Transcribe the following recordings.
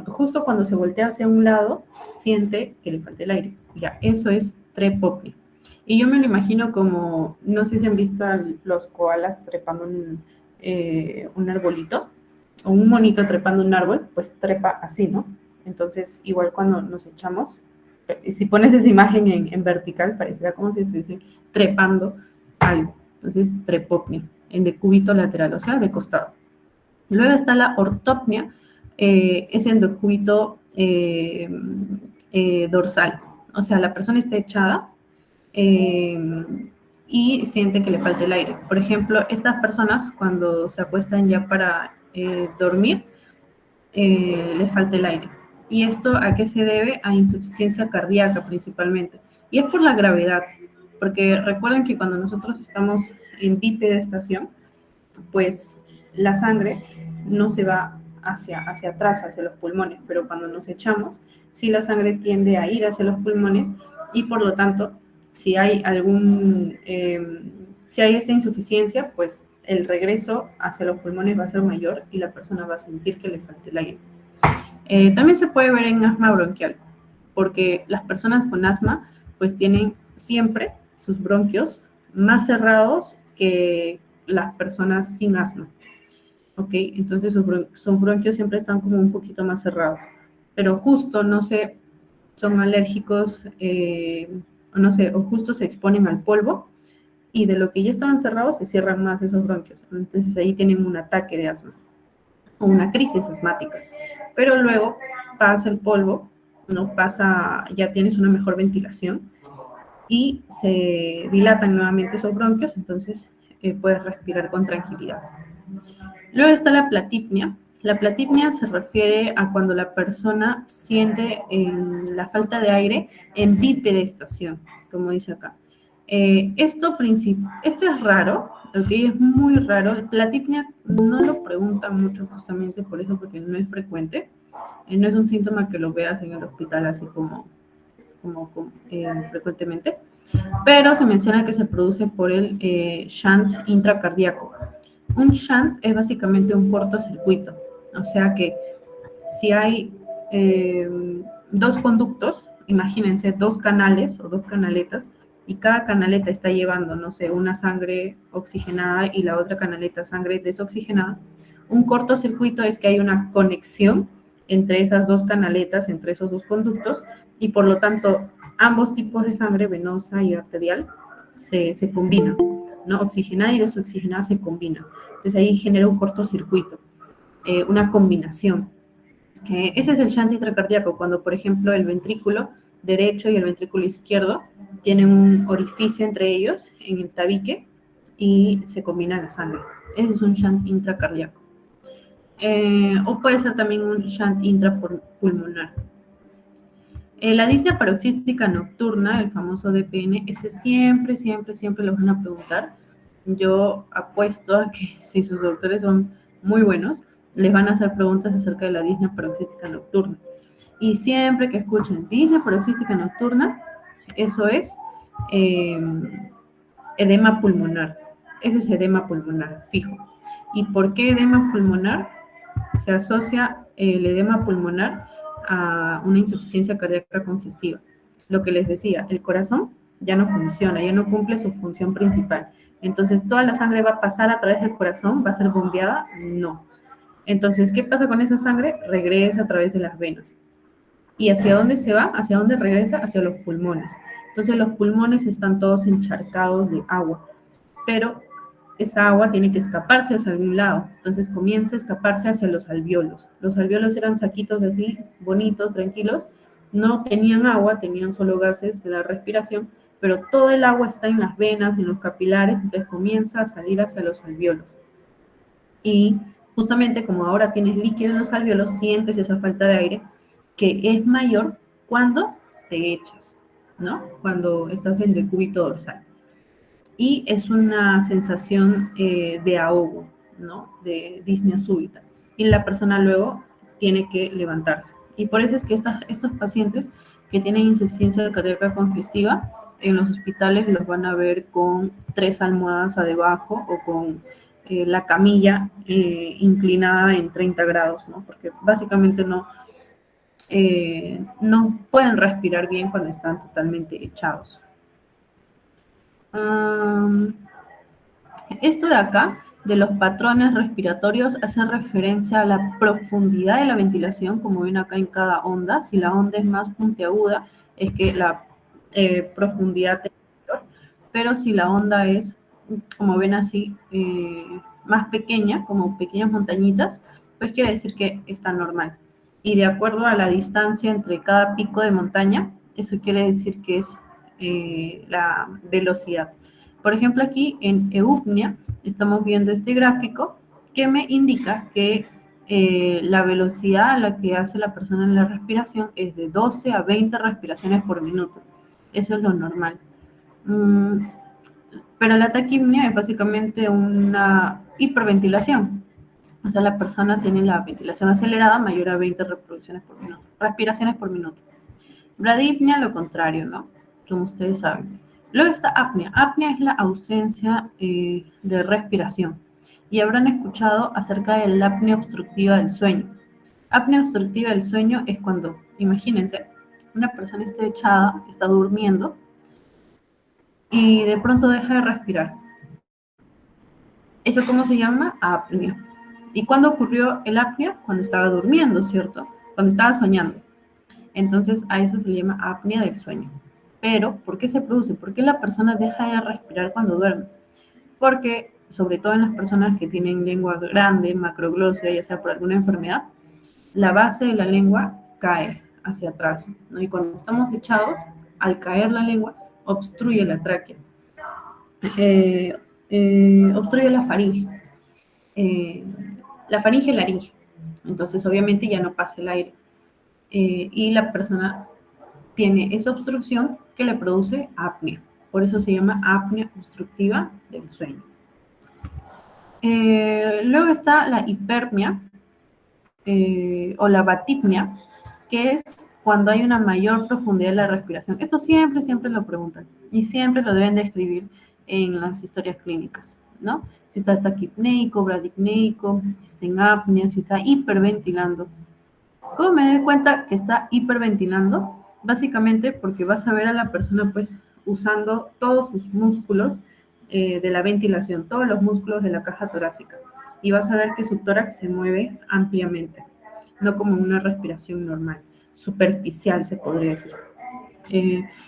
justo cuando se voltea hacia un lado, siente que le falta el aire. Ya, eso es trepopnea. Y yo me lo imagino como, no sé si han visto a los koalas trepando un arbolito, o un monito trepando un árbol, pues trepa así, ¿no? Entonces, igual cuando nos echamos, si pones esa imagen en vertical, parecerá como si estuviese trepando algo. Entonces, trepopnea, en decúbito lateral, o sea, de costado. Luego está la ortopnea, es en decúbito dorsal. O sea, la persona está echada y siente que le falta el aire. Por ejemplo, estas personas cuando se acuestan ya para dormir, les falta el aire. ¿Y esto a qué se debe? A insuficiencia cardíaca principalmente. Y es por la gravedad, porque recuerden que cuando nosotros estamos en bipedestación, pues la sangre no se va hacia atrás, hacia los pulmones, pero cuando nos echamos, sí la sangre tiende a ir hacia los pulmones y por lo tanto, si hay si hay esta insuficiencia, pues el regreso hacia los pulmones va a ser mayor y la persona va a sentir que le falta el aire. También se puede ver en asma bronquial, porque las personas con asma pues tienen siempre sus bronquios más cerrados que las personas sin asma. ¿Ok? Entonces sus bronquios siempre están como un poquito más cerrados. Pero justo, no sé, son alérgicos, o no sé, o justo se exponen al polvo y de lo que ya estaban cerrados se cierran más esos bronquios. Entonces ahí tienen un ataque de asma o una crisis asmática. Pero luego pasa el polvo, ¿no? Pasa, ya tienes una mejor ventilación y se dilatan nuevamente esos bronquios, entonces puedes respirar con tranquilidad. Luego está la platipnea. La platipnea se refiere a cuando la persona siente la falta de aire en bipedestación, como dice acá. Esto es raro, ¿ok? Es muy raro. La platipnea no lo preguntan mucho justamente por eso, porque no es frecuente. No es un síntoma que lo veas en el hospital así como frecuentemente, pero se menciona que se produce por el shunt intracardíaco. Un shunt es básicamente un cortocircuito, o sea que si hay dos conductos, imagínense dos canales o dos canaletas, y cada canaleta está llevando, no sé, una sangre oxigenada y la otra canaleta sangre desoxigenada. Un cortocircuito es que hay una conexión entre esas dos canaletas, entre esos dos conductos, y por lo tanto ambos tipos de sangre, venosa y arterial, se combinan, ¿no? Oxigenada y desoxigenada se combinan. Entonces ahí genera un cortocircuito, una combinación. Ese es el shunt intracardíaco, cuando por ejemplo el ventrículo derecho y el ventrículo izquierdo tienen un orificio entre ellos en el tabique y se combina la sangre. Ese es un shunt intracardíaco. O puede ser también un shunt intrapulmonar. La disnea paroxística nocturna, el famoso DPN, siempre lo van a preguntar. Yo apuesto a que si sus doctores son muy buenos, les van a hacer preguntas acerca de la disnea paroxística nocturna. Y siempre que escuchen disnea paroxística nocturna, eso es edema pulmonar. Ese es edema pulmonar, fijo. ¿Y por qué edema pulmonar? Se asocia el edema pulmonar a una insuficiencia cardíaca congestiva. Lo que les decía, el corazón ya no funciona, ya no cumple su función principal. Entonces, ¿toda la sangre va a pasar a través del corazón? ¿Va a ser bombeada? No. Entonces, ¿qué pasa con esa sangre? Regresa a través de las venas. ¿Y hacia dónde se va? ¿Hacia dónde regresa? Hacia los pulmones. Entonces, los pulmones están todos encharcados de agua, pero esa agua tiene que escaparse hacia algún lado. Entonces comienza a escaparse hacia los alvéolos. Los alvéolos eran saquitos así, bonitos, tranquilos. No tenían agua, tenían solo gases de la respiración, pero todo el agua está en las venas, en los capilares, entonces comienza a salir hacia los alvéolos. Y justamente como ahora tienes líquido en los alvéolos, sientes esa falta de aire que es mayor cuando te echas, ¿no? Cuando estás en decúbito dorsal. Y es una sensación de ahogo, ¿no? De disnea súbita. Y la persona luego tiene que levantarse. Y por eso es que estos pacientes que tienen insuficiencia cardíaca congestiva, en los hospitales los van a ver con 3 almohadas debajo o con la camilla inclinada en 30 grados, ¿no? Porque básicamente no no pueden respirar bien cuando están totalmente echados. Esto de acá, de los patrones respiratorios, hace referencia a la profundidad de la ventilación, como ven acá en cada onda. Si la onda es más puntiaguda, es que la profundidad es mayor, pero si la onda es, como ven así, más pequeña, como pequeñas montañitas, pues quiere decir que está normal. Y de acuerdo a la distancia entre cada pico de montaña, eso quiere decir que es la velocidad. Por ejemplo, aquí en eupnia estamos viendo este gráfico que me indica que la velocidad a la que hace la persona en la respiración es de 12 a 20 respiraciones por minuto. Eso es lo normal. Pero la taquipnia es básicamente una hiperventilación. O sea, la persona tiene la ventilación acelerada mayor a 20 reproducciones por minuto, respiraciones por minuto. Bradipnia, lo contrario, ¿no? Como ustedes saben. Luego está apnea. Apnea es la ausencia de respiración. Y habrán escuchado acerca de la apnea obstructiva del sueño. Apnea obstructiva del sueño es cuando, imagínense, una persona está echada, está durmiendo y de pronto deja de respirar. ¿Eso cómo se llama? Apnea. ¿Y cuándo ocurrió el apnea? Cuando estaba durmiendo, ¿cierto? Cuando estaba soñando. Entonces a eso se le llama apnea del sueño. Pero, ¿por qué se produce? ¿Por qué la persona deja de respirar cuando duerme? Porque, sobre todo en las personas que tienen lengua grande, macroglosia, ya sea por alguna enfermedad, la base de la lengua cae hacia atrás, ¿no? Y cuando estamos echados, al caer la lengua, obstruye la tráquea, obstruye la faringe y laringe. Entonces, obviamente, ya no pasa el aire. Y la persona tiene esa obstrucción que le produce apnea. Por eso se llama apnea obstructiva del sueño. Luego está la hiperpnia o la batipnia, que es cuando hay una mayor profundidad de la respiración. Esto siempre lo preguntan y siempre lo deben de escribir en las historias clínicas, ¿no? Si está taquipneico, bradipneico, si está en apnea, si está hiperventilando. ¿Cómo me doy cuenta que está hiperventilando? Básicamente porque vas a ver a la persona pues usando todos sus músculos de la ventilación, todos los músculos de la caja torácica. Y vas a ver que su tórax se mueve ampliamente, no como una respiración normal, superficial se podría decir.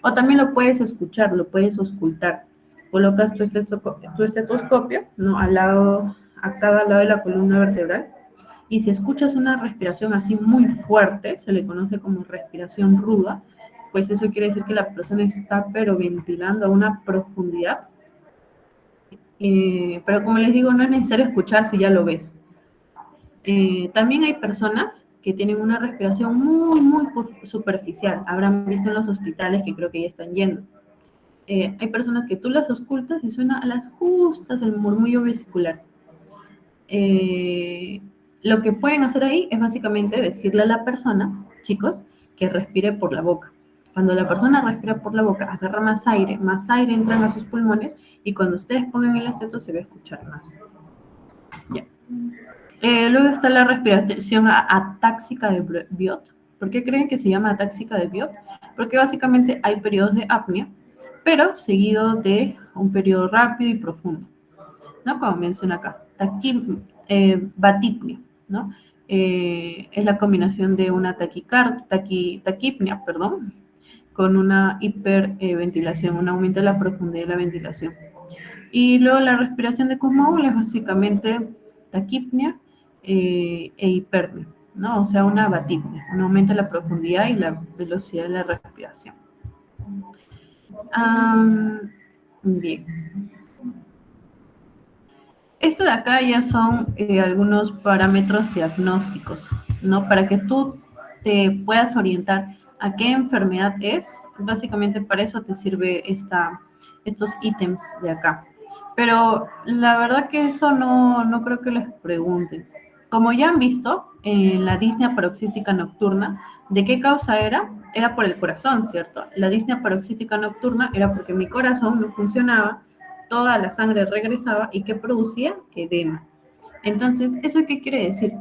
O también lo puedes escuchar, lo puedes auscultar. Colocas tu estetoscopio, ¿no? A cada lado de la columna vertebral. Y si escuchas una respiración así muy fuerte, se le conoce como respiración ruda, pues eso quiere decir que la persona está pero ventilando a una profundidad. Pero como les digo, no es necesario escuchar si ya lo ves. También hay personas que tienen una respiración muy superficial. Habrán visto en los hospitales que creo que ya están yendo. Hay personas que tú las auscultas y suena a las justas el murmullo vesicular. Lo que pueden hacer ahí es básicamente decirle a la persona, chicos, que respire por la boca. Cuando la persona respira por la boca, agarra más aire entra a sus pulmones y cuando ustedes pongan el esteto se va a escuchar más. Ya. Luego está la respiración atáxica de Biot. ¿Por qué creen que se llama atáxica de Biot? Porque básicamente hay periodos de apnea, pero seguido de un periodo rápido y profundo, ¿no? Como menciona acá, batipnia, ¿no? Es la combinación de una taquipnia, con una hiperventilación, un aumento de la profundidad de la ventilación. Y luego la respiración de Kussmaul es básicamente taquipnia e hiperpnia, ¿no? O sea, una batipnia, un aumento de la profundidad y la velocidad de la respiración. Bien. Esto de acá ya son algunos parámetros diagnósticos, ¿no? Para que tú te puedas orientar a qué enfermedad es, básicamente para eso te sirve estos ítems de acá. Pero la verdad que eso no creo que les pregunten. Como ya han visto, en la disnea paroxística nocturna, ¿de qué causa era? Era por el corazón, ¿cierto? La disnea paroxística nocturna era porque mi corazón no funcionaba, toda la sangre regresaba y que producía edema. Entonces, ¿eso qué quiere decir?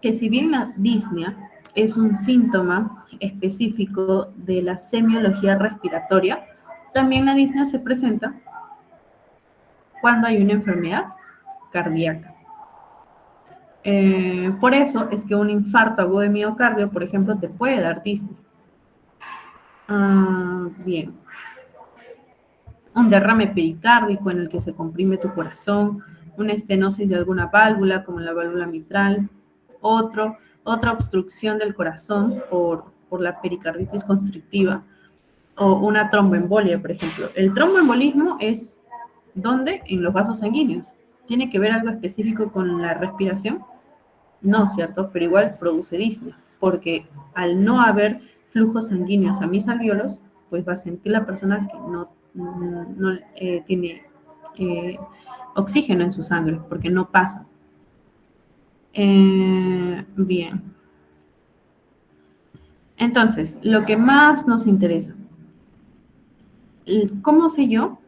Que si bien la disnea es un síntoma específico de la semiología respiratoria. También la disnea se presenta cuando hay una enfermedad cardíaca. Por eso es que un infarto agudo de miocardio, por ejemplo, te puede dar disnea. Bien. Un derrame pericárdico en el que se comprime tu corazón, una estenosis de alguna válvula, como la válvula mitral, otra obstrucción del corazón por la pericarditis constrictiva, o una tromboembolia, por ejemplo. El tromboembolismo es ¿dónde? En los vasos sanguíneos. ¿Tiene que ver algo específico con la respiración? No, ¿cierto? Pero igual produce disnea, porque al no haber flujos sanguíneos a mis alvéolos, pues va a sentir la persona que no tiene oxígeno en su sangre, porque no pasa. Bien. Entonces, lo que más nos interesa, ¿cómo sé yo,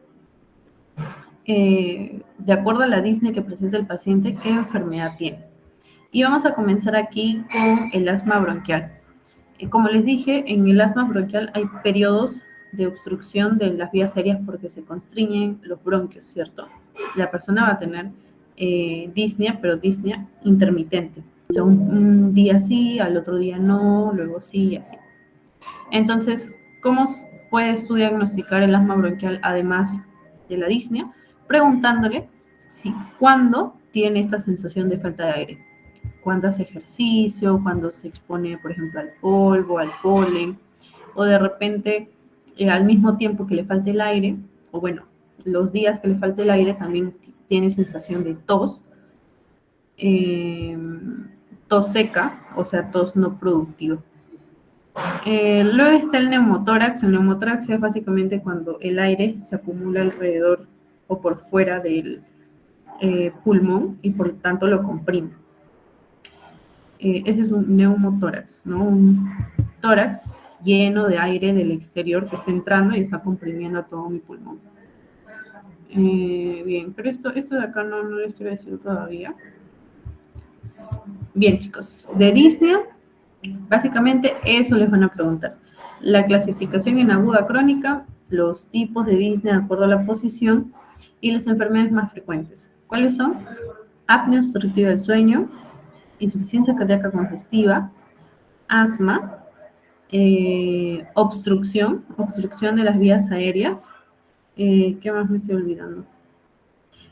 de acuerdo a la disnea que presenta el paciente, qué enfermedad tiene? Y vamos a comenzar aquí con el asma bronquial. Como les dije, en el asma bronquial hay periodos de obstrucción de las vías aéreas porque se constriñen los bronquios, ¿cierto? La persona va a tener disnea, pero disnea intermitente. O sea, un día sí, al otro día no, luego sí y así. Entonces, ¿cómo puedes tú diagnosticar el asma bronquial además de la disnea? Preguntándole si cuándo tiene esta sensación de falta de aire. Cuando hace ejercicio, cuando se expone, por ejemplo, al polvo, al polen, o de repente al mismo tiempo que le falte el aire, o bueno, los días que le falte el aire también tiene sensación de tos, tos seca, o sea, tos no productiva. Luego está el neumotórax. El neumotórax es básicamente cuando el aire se acumula alrededor o por fuera del pulmón y por lo tanto lo comprime. Ese es un neumotórax, ¿no? Un tórax lleno de aire del exterior que está entrando y está comprimiendo a todo mi pulmón. Bien, pero esto de acá no lo estoy diciendo todavía. Bien, chicos, de disnea, básicamente eso les van a preguntar. La clasificación en aguda crónica, los tipos de disnea de acuerdo a la posición y las enfermedades más frecuentes. ¿Cuáles son? Apnea obstructiva del sueño, insuficiencia cardíaca congestiva, asma, obstrucción de las vías aéreas. ¿Qué más me estoy olvidando?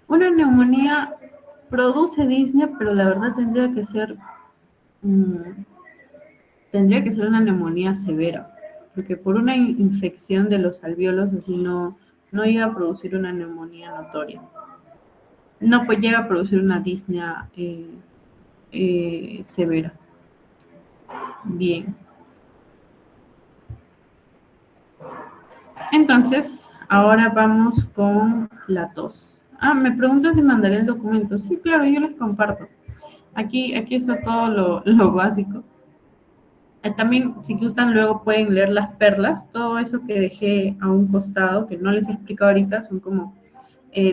Una neumonía produce disnea, pero la verdad tendría que ser una neumonía severa, porque por una infección de los alvéolos así no llega a producir una neumonía notoria. No pues llega a producir una disnea severa. Bien. Entonces, ahora vamos con la tos. Me preguntan si mandaré el documento. Sí, claro, yo les comparto. Aquí está todo lo básico. También, si gustan, luego pueden leer las perlas. Todo eso que dejé a un costado, que no les he explicado ahorita, son como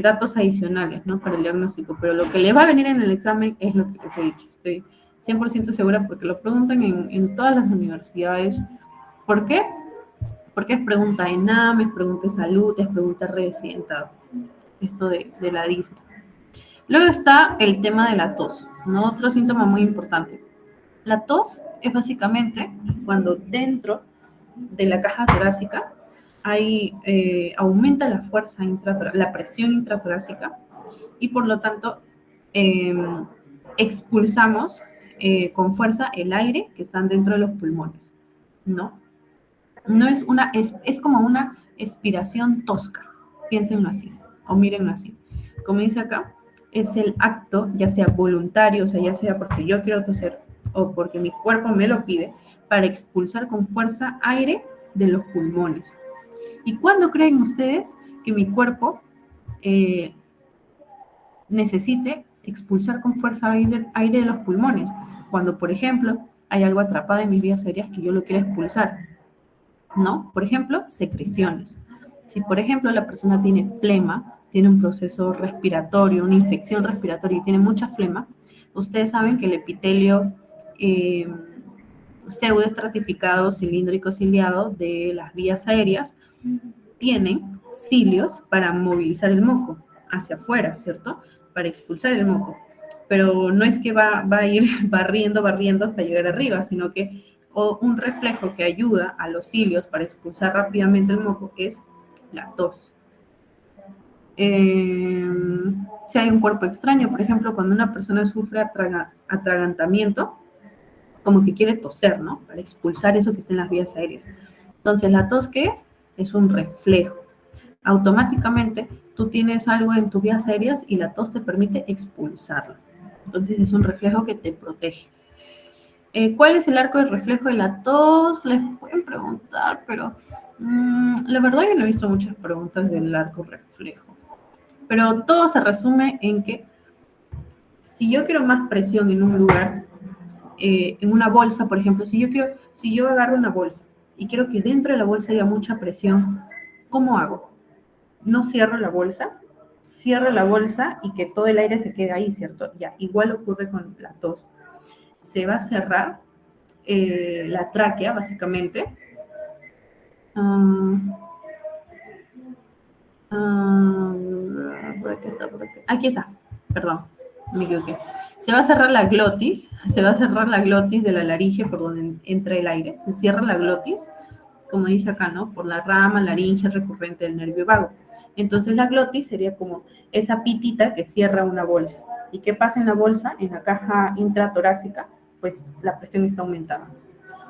datos adicionales, ¿no? Para el diagnóstico. Pero lo que les va a venir en el examen es lo que les he dicho. Estoy 100% segura porque lo preguntan en todas las universidades. ¿Por qué? Porque es pregunta de ENAM, es pregunta de salud, es pregunta residentado. Esto de la disnea. Luego está el tema de la tos, ¿no? Otro síntoma muy importante. La tos es básicamente cuando dentro de la caja torácica aumenta la fuerza la presión intratorácica y por lo tanto expulsamos con fuerza el aire que está dentro de los pulmones, ¿no? No es es como una expiración tosca, piénsenlo así, o mírenlo así. Como dice acá, es el acto, ya sea voluntario, o sea, ya sea porque yo quiero toser o porque mi cuerpo me lo pide, para expulsar con fuerza aire de los pulmones. ¿Y cuándo creen ustedes que mi cuerpo necesite expulsar con fuerza aire de los pulmones? Cuando, por ejemplo, hay algo atrapado en mis vías aéreas que yo lo quiero expulsar, ¿no? Por ejemplo, secreciones. Si, por ejemplo, la persona tiene flema, tiene un proceso respiratorio, una infección respiratoria y tiene mucha flema, ustedes saben que el epitelio pseudoestratificado cilíndrico ciliado de las vías aéreas tienen cilios para movilizar el moco hacia afuera, ¿cierto? Para expulsar el moco. Pero no es que va a ir barriendo hasta llegar arriba, sino que un reflejo que ayuda a los cilios para expulsar rápidamente el moco es la tos. Si hay un cuerpo extraño, por ejemplo, cuando una persona sufre atragantamiento, como que quiere toser, ¿no? Para expulsar eso que está en las vías aéreas. Entonces, ¿la tos qué es? Es un reflejo. Automáticamente, tú tienes algo en tus vías aéreas y la tos te permite expulsarlo. Entonces, es un reflejo que te protege. ¿Cuál es el arco de reflejo de la tos? Les pueden preguntar, pero la verdad yo no he visto muchas preguntas del arco reflejo. Pero todo se resume en que si yo quiero más presión en un lugar, en una bolsa, por ejemplo, si yo agarro una bolsa y quiero que dentro de la bolsa haya mucha presión, ¿cómo hago? No cierro la bolsa y que todo el aire se quede ahí, ¿cierto? Ya, igual ocurre con la tos. Se va a cerrar la tráquea, básicamente. Aquí está, perdón, me equivoqué. Se va a cerrar la glotis de la laringe por donde entra el aire, se cierra la glotis, como dice acá, ¿no? Por la rama laringe recurrente del nervio vago. Entonces la glotis sería como esa pitita que cierra una bolsa. ¿Y qué pasa en la bolsa? En la caja intratorácica, pues la presión está aumentada.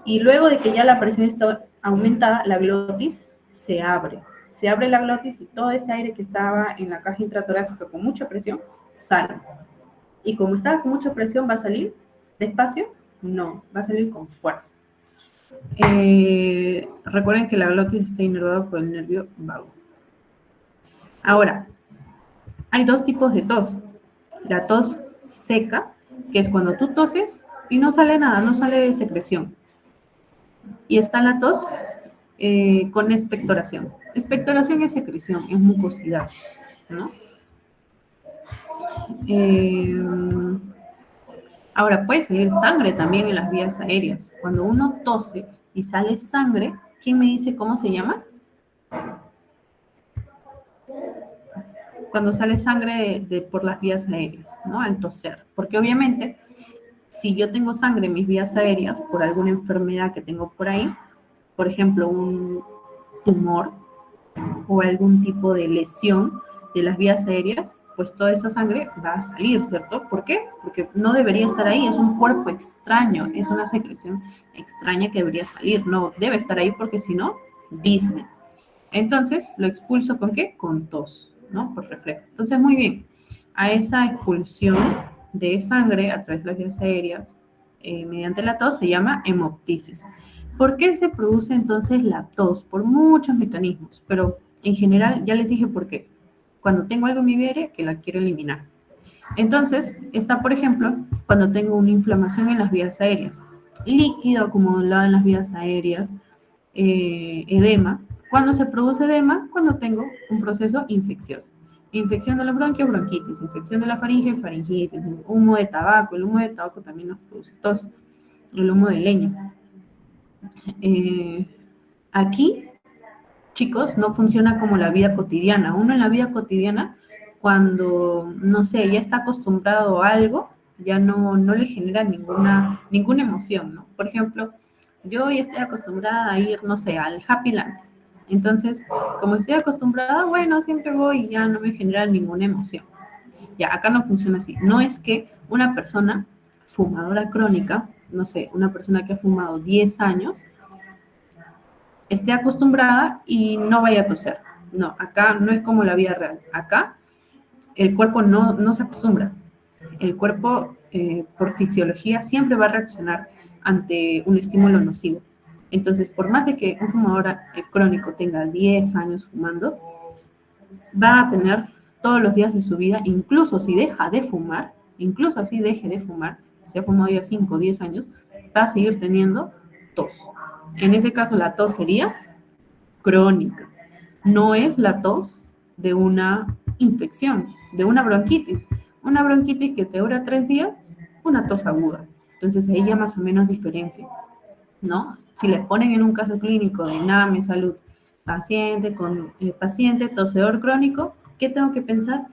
Y luego de que ya la presión está aumentada, la glotis se abre la glotis y todo ese aire que estaba en la caja intratorácica con mucha presión sale. Y como estaba con mucha presión, ¿va a salir despacio? No, va a salir con fuerza. Recuerden que la glotis está inervada por el nervio vago. Ahora, hay dos tipos de tos. La tos seca, que es cuando tú toses y no sale nada, no sale secreción. Y está la tos con expectoración. Expectoración es secreción, es mucosidad, ¿no? Ahora, puede salir sangre también en las vías aéreas. Cuando uno tose y sale sangre, ¿quién me dice cómo se llama? Cuando sale sangre por las vías aéreas, ¿no? Al toser. Porque obviamente, si yo tengo sangre en mis vías aéreas por alguna enfermedad que tengo por ahí, por ejemplo, un tumor o algún tipo de lesión de las vías aéreas, pues toda esa sangre va a salir, ¿cierto? ¿Por qué? Porque no debería estar ahí, es un cuerpo extraño, es una secreción extraña que debería salir, no debe estar ahí porque si no, Disney. Entonces, lo expulso ¿con qué? Con tos, ¿no? Por reflejo. Entonces, muy bien, a esa expulsión de sangre a través de las vías aéreas mediante la tos se llama hemoptisis. ¿Por qué se produce entonces la tos? Por muchos mecanismos, pero en general ya les dije por qué. Cuando tengo algo en mi vía aérea que la quiero eliminar. Entonces, está, por ejemplo, cuando tengo una inflamación en las vías aéreas, líquido acumulado en las vías aéreas, edema. ¿Cuándo se produce edema? Cuando tengo un proceso infeccioso. Infección de los bronquios, bronquitis. Infección de la faringe, faringitis. Humo de tabaco. El humo de tabaco también nos produce tos. El humo de leña. Aquí, chicos, no funciona como la vida cotidiana. Uno en la vida cotidiana, cuando, no sé, ya está acostumbrado a algo, ya no le genera ninguna emoción, ¿no? Por ejemplo, yo ya estoy acostumbrada a ir, no sé, al Happy Land. Entonces, como estoy acostumbrada, bueno, siempre voy y ya no me genera ninguna emoción. Ya, acá no funciona así. No es que una persona fumadora crónica, no sé, una persona que ha fumado 10 años, esté acostumbrada y no vaya a toser. No, acá no es como la vida real. Acá el cuerpo no se acostumbra. El cuerpo, por fisiología, siempre va a reaccionar ante un estímulo nocivo. Entonces, por más de que un fumador crónico tenga 10 años fumando, va a tener todos los días de su vida, incluso si deja de fumar, incluso así deje de fumar, si ha fumado ya 5 o 10 años, va a seguir teniendo tos. En ese caso, la tos sería crónica. No es la tos de una infección, de una bronquitis. Una bronquitis que te dura 3 días, una tos aguda. Entonces, ahí ya más o menos diferencia. ¿no? Si les ponen en un caso clínico de NAMI, salud, paciente tosedor crónico, ¿qué tengo que pensar?